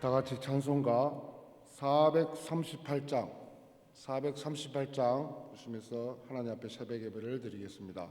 다 같이 찬송가 438장 보시면서 하나님 앞에 새벽 예배를 드리겠습니다.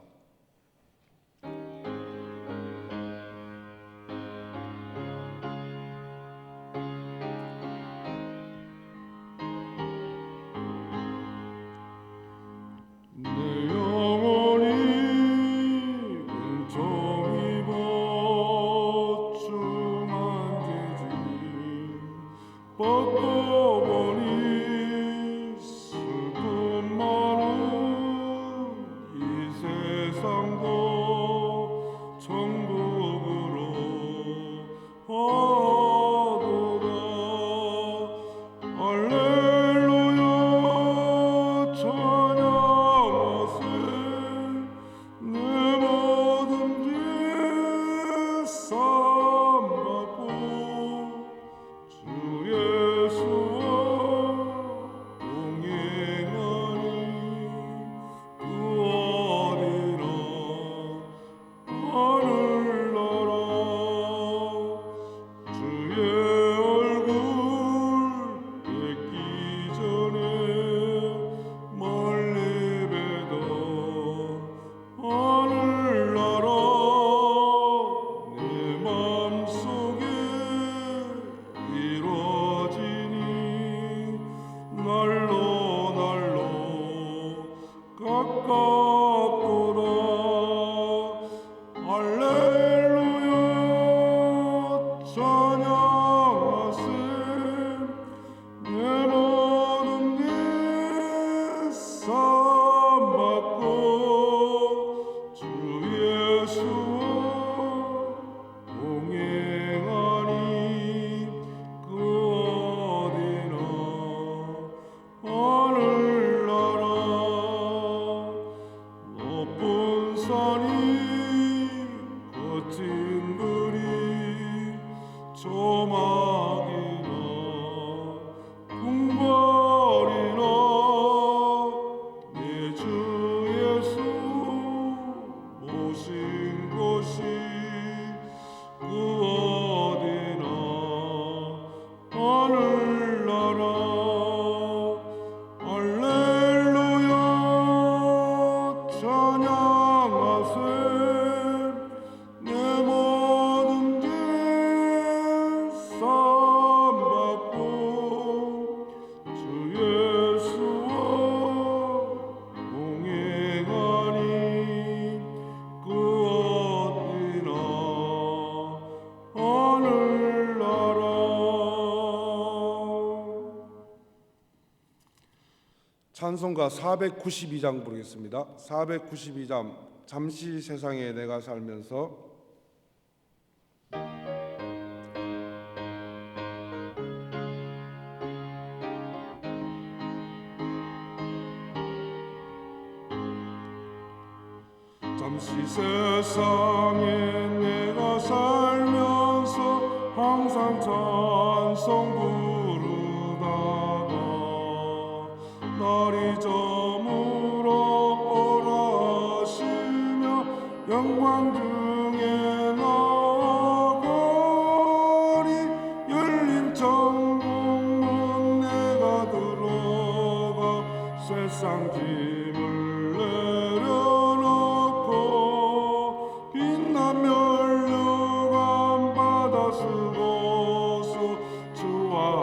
찬송가 492장 부르겠습니다. 492장 잠시 세상에 내가 살면서 잠시 세상에 내가 살면서 항상 찬송 부르다가 날이 저물어 오라 하시며 영광 중에 나아가리 열린 천국문 내가 들어가 세상 짐을 내려놓고 빛난 면류관 받아 쓰고서 주와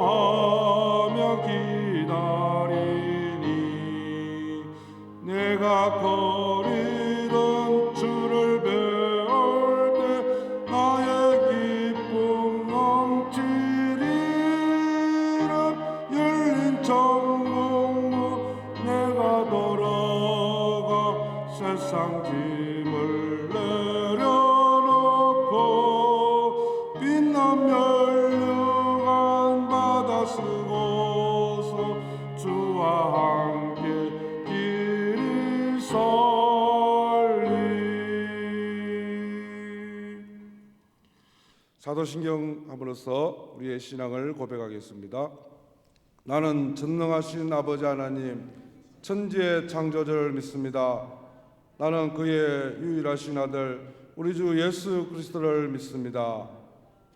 기뻐하며 기다리니 내가 거리던 주를 배울 때 나의 기쁨 넘치리라. 열린 천국문 내가 돌아가 세상 짐을 내려놓고 빛난 멸류관 받아 쓰고서 주와 함께 길이 설리. 사도신경 함으로써 우리의 신앙을 고백하겠습니다. 나는 전능하신 아버지 하나님 천지의 창조주를 믿습니다. 나는 그의 유일하신 아들 우리 주 예수 그리스도를 믿습니다.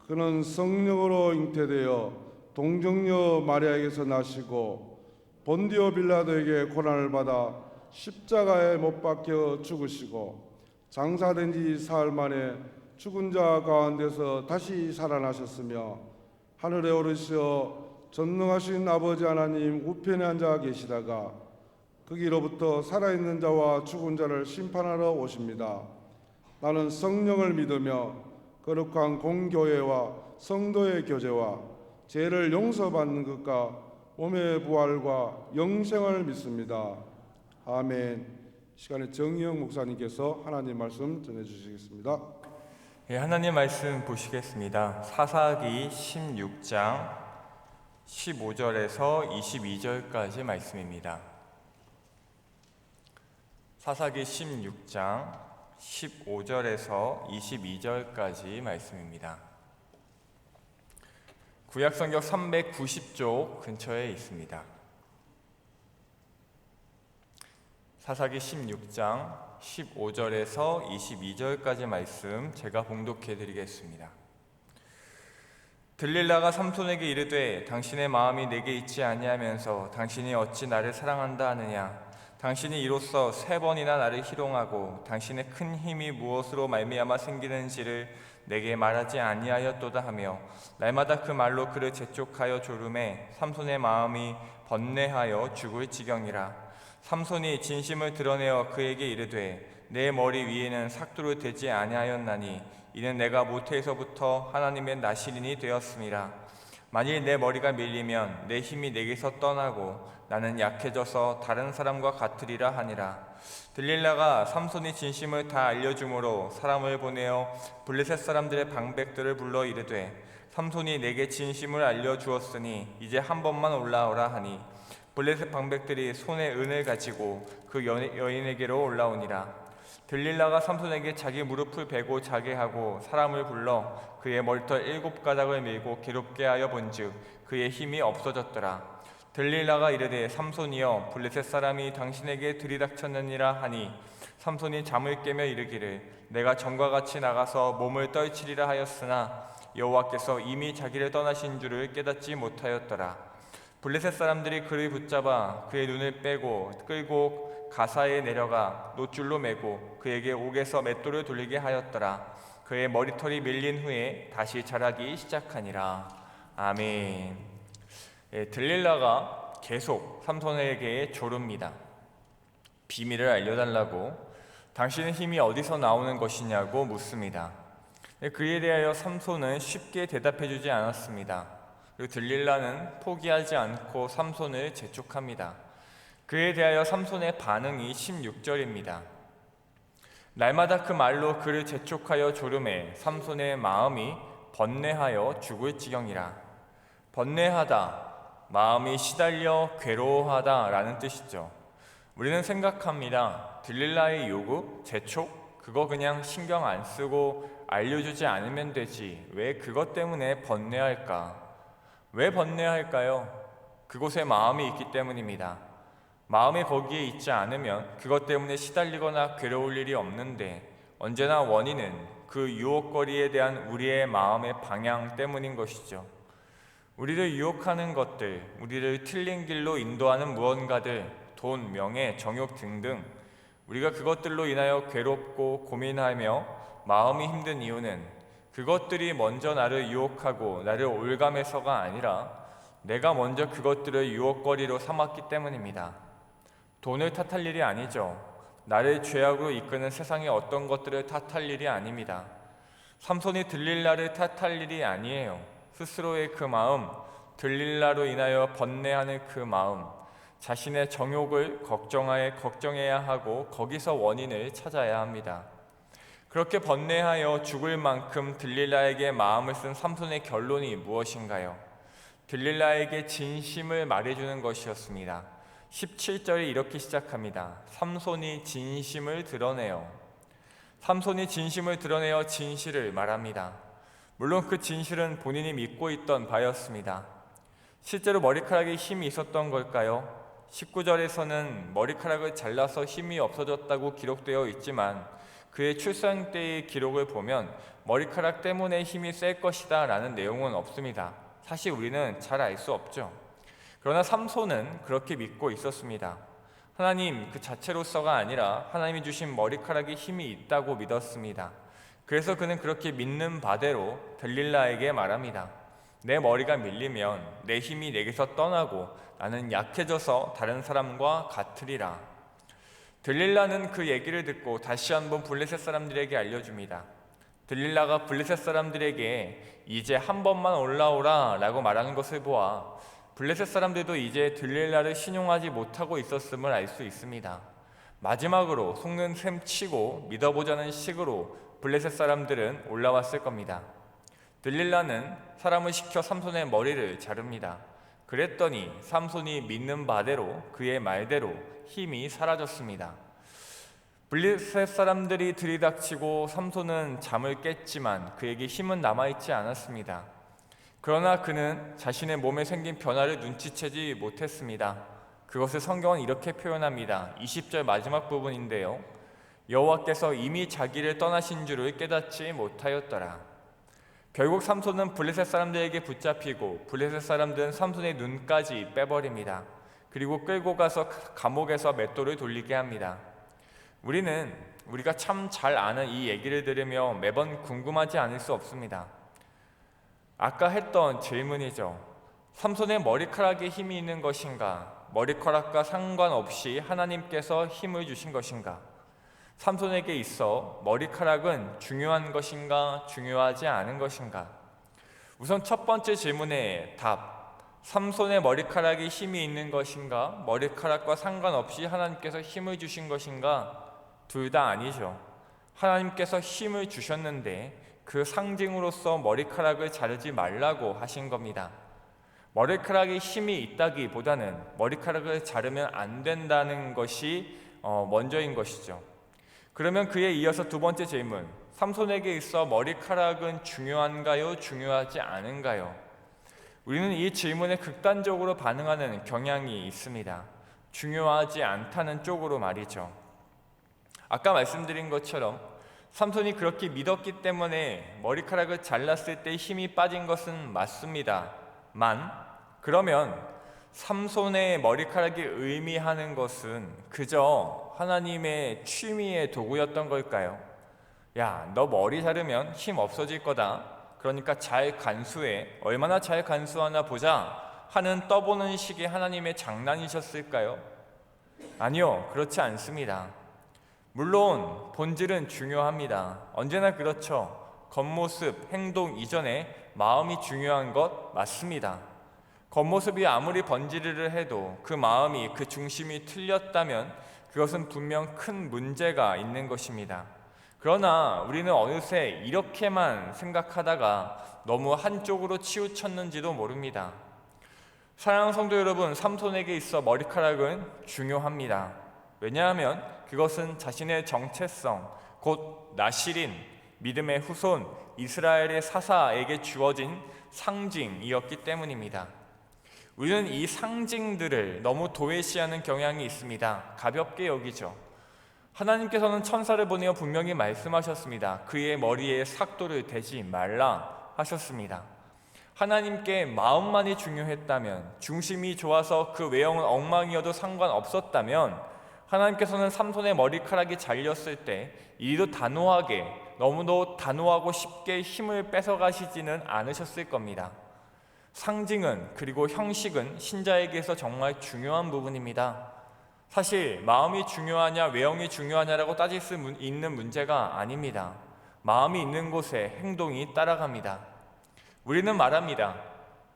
그는 성령으로 잉태되어 동정녀 마리아에게서 나시고 본디오 빌라도에게 고난을 받아 십자가에 못 박혀 죽으시고 장사된 지 사흘 만에 죽은 자 가운데서 다시 살아나셨으며 하늘에 오르시어 전능하신 아버지 하나님 우편에 앉아 계시다가 거기로부터 살아있는 자와 죽은 자를 심판하러 오십니다. 나는 성령을 믿으며 거룩한 공교회와 성도의 교제와 죄를 용서받는 것과 몸의 부활과 영생을 믿습니다. 아멘. 시간에 정의영 목사님께서 하나님 말씀 전해주시겠습니다. 하나님 말씀 보시겠습니다. 사사기 16장 15절에서 22절까지 말씀입니다. 사사기 16장 15절에서 22절까지 말씀입니다. 구약성경 390쪽 근처에 있습니다. 사사기 16장 15절에서 22절까지 말씀 제가 봉독해 드리겠습니다. 들릴라가 삼손에게 이르되 당신의 마음이 내게 있지 아니하면서 당신이 어찌 나를 사랑한다 하느냐. 당신이 이로써 3번이나 나를 희롱하고 당신의 큰 힘이 무엇으로 말미암아 생기는지를 내게 말하지 아니하였도다 하며 날마다 그 말로 그를 재촉하여 조르매 삼손의 마음이 번뇌하여 죽을 지경이라. 삼손이 진심을 드러내어 그에게 이르되 내 머리 위에는 삭도를 대지 아니하였나니 이는 내가 모태에서부터 하나님의 나시린이 되었음이라. 만일 내 머리가 밀리면 내 힘이 내게서 떠나고 나는 약해져서 다른 사람과 같으리라 하니라. 들릴라가 삼손이 진심을 다 알려주므로 사람을 보내어 블레셋 사람들의 방백들을 불러 이르되 삼손이 내게 진심을 알려주었으니 이제 한 번만 올라오라 하니 블레셋 방백들이 손에 은을 가지고 그 여인에게로 올라오니라. 들릴라가 삼손에게 자기 무릎을 베고 자게 하고 사람을 불러 그의 머리털 7가닥을 밀고 괴롭게 하여 본즉 그의 힘이 없어졌더라. 들릴라가 이르되 삼손이여 블레셋 사람이 당신에게 들이닥쳤느니라 하니 삼손이 잠을 깨며 이르기를 내가 전과 같이 나가서 몸을 떨치리라 하였으나 여호와께서 이미 자기를 떠나신 줄을 깨닫지 못하였더라. 블레셋 사람들이 그를 붙잡아 그의 눈을 빼고 끌고 가사에 내려가 놋줄로 매고 그에게 옥에서 맷돌을 돌리게 하였더라. 그의 머리털이 밀린 후에 다시 자라기 시작하니라. 아멘. 들릴라가 계속 삼손에게 조릅니다. 비밀을 알려달라고, 당신의 힘이 어디서 나오는 것이냐고 묻습니다. 그에 대하여 삼손은 쉽게 대답해주지 않았습니다. 그리고 들릴라는 포기하지 않고 삼손을 재촉합니다. 그에 대하여 삼손의 반응이 16절입니다. 날마다 그 말로 그를 재촉하여 조르매 삼손의 마음이 번뇌하여 죽을 지경이라. 번뇌하다, 마음이 시달려 괴로워하다 라는 뜻이죠. 우리는 생각합니다. 들릴라의 요구, 재촉, 그거 그냥 신경 안 쓰고 알려주지 않으면 되지. 왜 그것 때문에 번뇌할까? 왜 번뇌할까요? 그곳에 마음이 있기 때문입니다. 마음이 거기에 있지 않으면 그것 때문에 시달리거나 괴로울 일이 없는데 언제나 원인은 그 유혹거리에 대한 우리의 마음의 방향 때문인 것이죠. 우리를 유혹하는 것들, 우리를 틀린 길로 인도하는 무언가들, 돈, 명예, 정욕 등등, 우리가 그것들로 인하여 괴롭고 고민하며 마음이 힘든 이유는 그것들이 먼저 나를 유혹하고 나를 올감해서가 아니라 내가 먼저 그것들을 유혹거리로 삼았기 때문입니다. 돈을 탓할 일이 아니죠. 나를 죄악으로 이끄는 세상의 어떤 것들을 탓할 일이 아닙니다. 삼손이 들릴라를 탓할 일이 아니에요. 스스로의 그 마음, 들릴라로 인하여 번뇌하는 그 마음, 자신의 정욕을 걱정해야 하고 거기서 원인을 찾아야 합니다. 그렇게 번뇌하여 죽을 만큼 들릴라에게 마음을 쓴 삼손의 결론이 무엇인가요? 들릴라에게 진심을 말해주는 것이었습니다. 17절이 이렇게 시작합니다. 삼손이 진심을 드러내요. 삼손이 진심을 드러내어 진실을 말합니다. 물론 그 진실은 본인이 믿고 있던 바였습니다. 실제로 머리카락에 힘이 있었던 걸까요? 19절에서는 머리카락을 잘라서 힘이 없어졌다고 기록되어 있지만 그의 출생 때의 기록을 보면 머리카락 때문에 힘이 셀 것이다 라는 내용은 없습니다. 사실 우리는 잘 알 수 없죠. 그러나 삼손은 그렇게 믿고 있었습니다. 하나님 그 자체로서가 아니라 하나님이 주신 머리카락에 힘이 있다고 믿었습니다. 그래서 그는 그렇게 믿는 바대로 들릴라에게 말합니다. 내 머리가 밀리면 내 힘이 내게서 떠나고 나는 약해져서 다른 사람과 같으리라. 들릴라는 그 얘기를 듣고 다시 한번 블레셋 사람들에게 알려줍니다. 들릴라가 블레셋 사람들에게 이제 한 번만 올라오라 라고 말하는 것을 보아 블레셋 사람들도 이제 들릴라를 신용하지 못하고 있었음을 알 수 있습니다. 마지막으로 속는 셈 치고 믿어보자는 식으로 블레셋 사람들은 올라왔을 겁니다. 들릴라는 사람을 시켜 삼손의 머리를 자릅니다. 그랬더니 삼손이 믿는 바대로 그의 말대로 힘이 사라졌습니다. 블레셋 사람들이 들이닥치고 삼손은 잠을 깼지만 그에게 힘은 남아있지 않았습니다. 그러나 그는 자신의 몸에 생긴 변화를 눈치채지 못했습니다. 그것을 성경은 이렇게 표현합니다. 20절 마지막 부분인데요. 여호와께서 이미 자기를 떠나신 줄을 깨닫지 못하였더라. 결국 삼손은 블레셋 사람들에게 붙잡히고 블레셋 사람들은 삼손의 눈까지 빼버립니다. 그리고 끌고 가서 감옥에서 맷돌을 돌리게 합니다. 우리가 참 잘 아는 이 얘기를 들으며 매번 궁금하지 않을 수 없습니다. 아까 했던 질문이죠. 삼손의 머리카락에 힘이 있는 것인가? 머리카락과 상관없이 하나님께서 힘을 주신 것인가? 삼손에게 있어 머리카락은 중요한 것인가? 중요하지 않은 것인가? 우선 첫 번째 질문의 답. 삼손의 머리카락에 힘이 있는 것인가? 머리카락과 상관없이 하나님께서 힘을 주신 것인가? 둘 다 아니죠. 하나님께서 힘을 주셨는데 그 상징으로서 머리카락을 자르지 말라고 하신 겁니다. 머리카락에 힘이 있다기보다는 머리카락을 자르면 안 된다는 것이 먼저인 것이죠. 그러면 그에 이어서 두 번째 질문, 삼손에게 있어 머리카락은 중요한가요? 중요하지 않은가요? 우리는 이 질문에 극단적으로 반응하는 경향이 있습니다. 중요하지 않다는 쪽으로 말이죠. 아까 말씀드린 것처럼 삼손이 그렇게 믿었기 때문에 머리카락을 잘랐을 때 힘이 빠진 것은 맞습니다만, 그러면 삼손의 머리카락이 의미하는 것은 그저 하나님의 취미의 도구였던 걸까요? 야, 너 머리 자르면 힘 없어질 거다. 그러니까 잘 간수해. 얼마나 잘 간수하나 보자 하는 떠보는 식의 하나님의 장난이셨을까요? 아니요, 그렇지 않습니다. 물론 본질은 중요합니다. 언제나 그렇죠. 겉모습, 행동 이전에 마음이 중요한 것 맞습니다. 겉모습이 아무리 번지르르 해도 그 마음이, 그 중심이 틀렸다면 그것은 분명 큰 문제가 있는 것입니다. 그러나 우리는 어느새 이렇게만 생각하다가 너무 한쪽으로 치우쳤는지도 모릅니다. 사랑하는 성도 여러분, 삼손에게 있어 머리카락은 중요합니다. 왜냐하면 그것은 자신의 정체성, 곧 나실인, 믿음의 후손, 이스라엘의 사사에게 주어진 상징이었기 때문입니다. 우리는 이 상징들을 너무 도외시하는 경향이 있습니다. 가볍게 여기죠. 하나님께서는 천사를 보내어 분명히 말씀하셨습니다. 그의 머리에 삭도를 대지 말라 하셨습니다. 하나님께 마음만이 중요했다면, 중심이 좋아서 그 외형은 엉망이어도 상관없었다면 하나님께서는 삼손의 머리카락이 잘렸을 때 이리도 단호하게, 너무도 단호하고 쉽게 힘을 뺏어가시지는 않으셨을 겁니다. 상징은 그리고 형식은 신자에게서 정말 중요한 부분입니다. 사실 마음이 중요하냐 외형이 중요하냐라고 따질 수 있는 문제가 아닙니다. 마음이 있는 곳에 행동이 따라갑니다. 우리는 말합니다.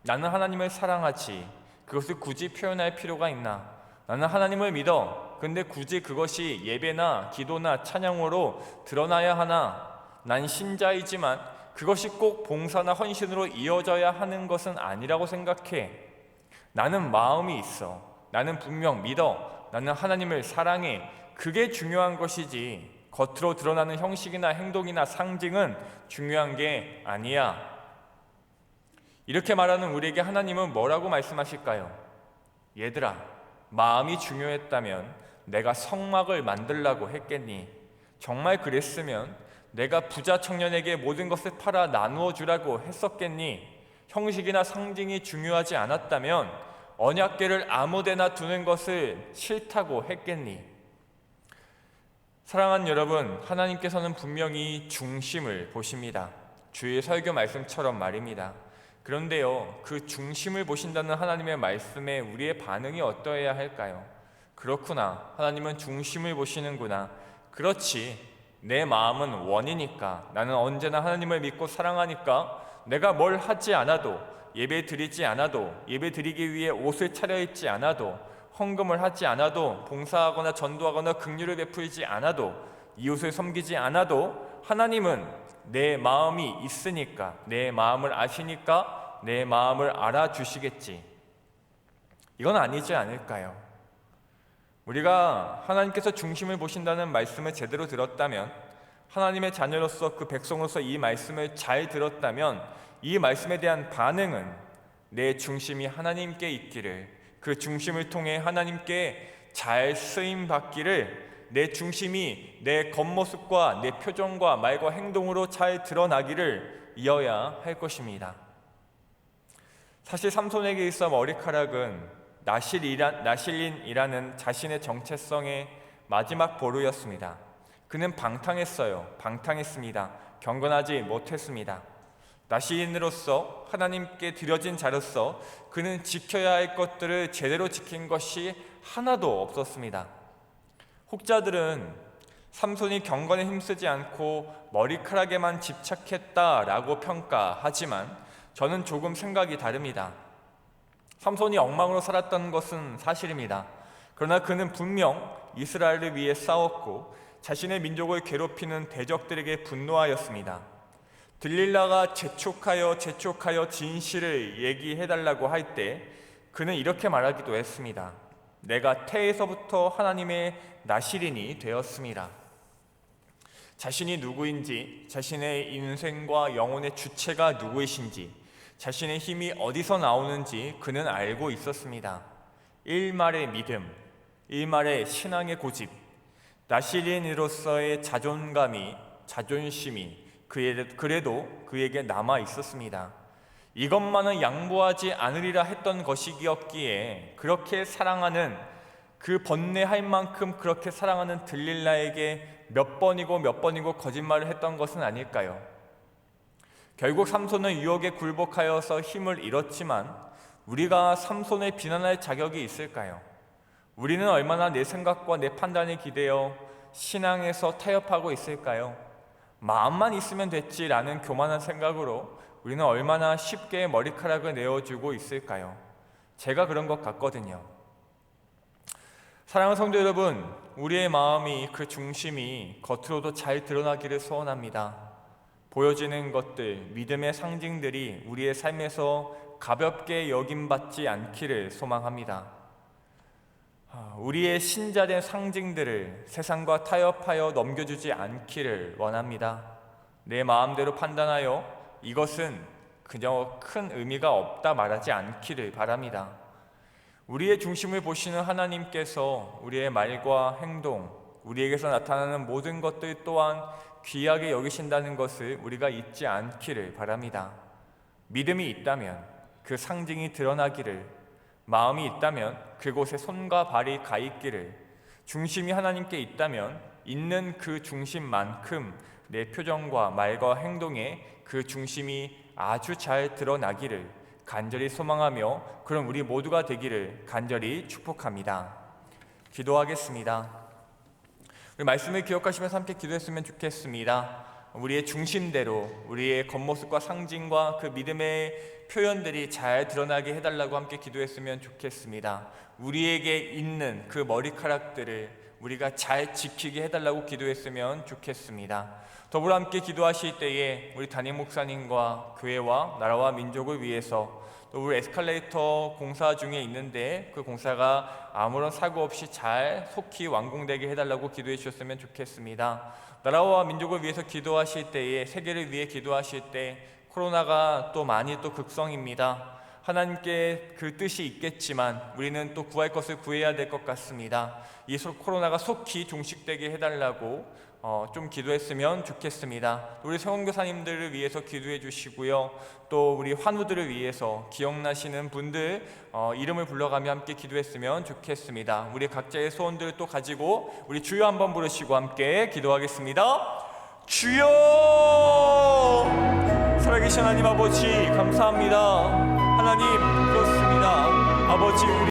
나는 하나님을 사랑하지. 그것을 굳이 표현할 필요가 있나? 나는 하나님을 믿어. 근데 굳이 그것이 예배나 기도나 찬양으로 드러나야 하나? 난 신자이지만 그것이 꼭 봉사나 헌신으로 이어져야 하는 것은 아니라고 생각해. 나는 마음이 있어. 나는 분명 믿어. 나는 하나님을 사랑해. 그게 중요한 것이지 겉으로 드러나는 형식이나 행동이나 상징은 중요한 게 아니야. 이렇게 말하는 우리에게 하나님은 뭐라고 말씀하실까요? 얘들아, 마음이 중요했다면 내가 성막을 만들라고 했겠니? 정말 그랬으면 내가 부자 청년에게 모든 것을 팔아 나누어 주라고 했었겠니? 형식이나 상징이 중요하지 않았다면 언약궤를 아무데나 두는 것을 싫다고 했겠니? 사랑하는 여러분, 하나님께서는 분명히 중심을 보십니다. 주의 설교 말씀처럼 말입니다. 그런데요, 그 중심을 보신다는 하나님의 말씀에 우리의 반응이 어떠해야 할까요? 그렇구나, 하나님은 중심을 보시는구나. 그렇지, 내 마음은 원이니까, 나는 언제나 하나님을 믿고 사랑하니까 내가 뭘 하지 않아도, 예배 드리지 않아도, 예배 드리기 위해 옷을 차려입지 않아도, 헌금을 하지 않아도, 봉사하거나 전도하거나 긍휼을 베풀지 않아도, 이웃을 섬기지 않아도 하나님은 내 마음이 있으니까, 내 마음을 아시니까 내 마음을 알아주시겠지. 이건 아니지 않을까요? 우리가 하나님께서 중심을 보신다는 말씀을 제대로 들었다면, 하나님의 자녀로서 그 백성으로서 이 말씀을 잘 들었다면, 이 말씀에 대한 반응은 내 중심이 하나님께 있기를, 그 중심을 통해 하나님께 잘 쓰임 받기를, 내 중심이 내 겉모습과 내 표정과 말과 행동으로 잘 드러나기를 이어야 할 것입니다. 사실 삼손에게 있어 머리카락은 나실린이라는 자신의 정체성의 마지막 보루였습니다. 그는 방탕했습니다. 경건하지 못했습니다. 나실린으로서 하나님께 드려진 자로서 그는 지켜야 할 것들을 제대로 지킨 것이 하나도 없었습니다. 혹자들은 삼손이 경건에 힘쓰지 않고 머리카락에만 집착했다라고 평가하지만 저는 조금 생각이 다릅니다. 삼손이 엉망으로 살았던 것은 사실입니다. 그러나 그는 분명 이스라엘을 위해 싸웠고 자신의 민족을 괴롭히는 대적들에게 분노하였습니다. 들릴라가 재촉하여 진실을 얘기해달라고 할 때 그는 이렇게 말하기도 했습니다. 내가 태에서부터 하나님의 나실인이 되었습니다. 자신이 누구인지, 자신의 인생과 영혼의 주체가 누구이신지, 자신의 힘이 어디서 나오는지 그는 알고 있었습니다. 일말의 믿음, 일말의 신앙의 고집, 나실인으로서의 자존심이 그래도 그에게 남아 있었습니다. 이것만은 양보하지 않으리라 했던 것이기에 그렇게 사랑하는, 그 번뇌할 만큼 그렇게 사랑하는 들릴라에게 몇 번이고 거짓말을 했던 것은 아닐까요? 결국 삼손은 유혹에 굴복하여서 힘을 잃었지만 우리가 삼손을 비난할 자격이 있을까요? 우리는 얼마나 내 생각과 내 판단에 기대어 신앙에서 타협하고 있을까요? 마음만 있으면 됐지라는 교만한 생각으로 우리는 얼마나 쉽게 머리카락을 내어주고 있을까요? 제가 그런 것 같거든요. 사랑하는 성도 여러분, 우리의 마음이, 그 중심이 겉으로도 잘 드러나기를 소원합니다. 보여지는 것들, 믿음의 상징들이 우리의 삶에서 가볍게 여김받지 않기를 소망합니다. 우리의 신자된 상징들을 세상과 타협하여 넘겨주지 않기를 원합니다. 내 마음대로 판단하여 이것은 그저 큰 의미가 없다 말하지 않기를 바랍니다. 우리의 중심을 보시는 하나님께서 우리의 말과 행동, 우리에게서 나타나는 모든 것들 또한 귀하게 여기신다는 것을 우리가 잊지 않기를 바랍니다. 믿음이 있다면 그 상징이 드러나기를, 마음이 있다면 그곳에 손과 발이 가 있기를, 중심이 하나님께 있다면 있는 그 중심만큼 내 표정과 말과 행동에 그 중심이 아주 잘 드러나기를 간절히 소망하며 그런 우리 모두가 되기를 간절히 축복합니다. 기도하겠습니다. 우리 말씀을 기억하시면서 함께 기도했으면 좋겠습니다. 우리의 중심대로 우리의 겉모습과 상징과 그 믿음의 표현들이 잘 드러나게 해달라고 함께 기도했으면 좋겠습니다. 우리에게 있는 그 머리카락들을 우리가 잘 지키게 해달라고 기도했으면 좋겠습니다. 더불어 함께 기도하실 때에 우리 담임 목사님과 교회와 나라와 민족을 위해서, 또 우리 에스컬레이터 공사 중에 있는데 그 공사가 아무런 사고 없이 잘 속히 완공되게 해달라고 기도해 주셨으면 좋겠습니다. 나라와 민족을 위해서 기도하실 때에, 세계를 위해 기도하실 때 코로나가 또 많이 또 극성입니다. 하나님께 그 뜻이 있겠지만 우리는 또 구할 것을 구해야 될 것 같습니다. 이 코로나가 속히 종식되게 해달라고 좀 기도했으면 좋겠습니다. 우리 성원교사님들을 위해서 기도해 주시고요. 또 우리 환우들을 위해서 기억나시는 분들 이름을 불러가며 함께 기도했으면 좋겠습니다. 우리 각자의 소원들을 또 가지고 우리 주여 한번 부르시고 함께 기도하겠습니다. 주여! 살아계신 하나님 아버지 감사합니다. 하나님 그렇습니다. 아버지 우리